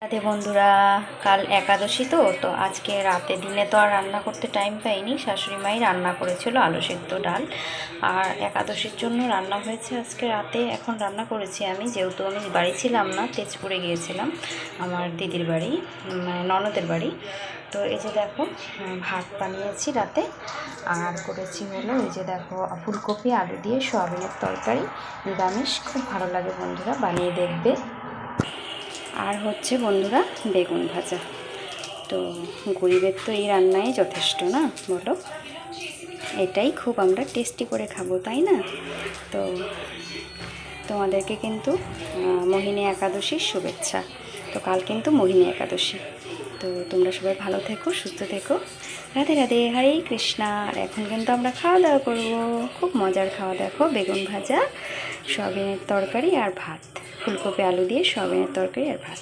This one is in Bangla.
রাতে বন্ধুরা, কাল একাদশী তো আজকে রাতে দিনে তো আর রান্না করতে টাইম পাইনি। শাশুড়ি মাই রান্না করেছিল আলু সিদ্ধ, ডাল, আর একাদশীর জন্য রান্না হয়েছে আজকে রাতে। এখন রান্না করেছি আমি, যেহেতু আমি বাড়ি ছিলাম না, তেজপুরে গিয়েছিলাম আমার দিদির বাড়ি, মানে ননদের বাড়ি। তো এই যে দেখো ভাত বানিয়েছি রাতে, আর করেছি হলো এই যে দেখো ফুলকপি আলু দিয়ে সয়াবিনের তরকারি, নিরামিষ। খুব ভালো লাগে বন্ধুরা, বানিয়ে দেখবে। আর হচ্ছে বন্ধুরা বেগুন ভাজা। তো গরিবের তো এই রান্নাই যথেষ্ট, না বলো? এটাই খুব আমরা টেস্টি করে খাবো, তাই না? তো তোমাদেরকে কিন্তু মোহিনী একাদশীর শুভেচ্ছা। তো কাল কিন্তু মোহিনী একাদশী। তো তোমরা সবাই ভালো থেকো, সুস্থ থেকো। রাধে রাধে, হরে কৃষ্ণা। আর এখন কিন্তু আমরা খাওয়া দাওয়া করবো। খুব মজার খাওয়া, দেখো বেগুন ভাজা, সয়াবিনের তরকারি আর ভাত, ফুলকপি আলু দিয়ে সয়াবিনের তরকারি আর ভাত।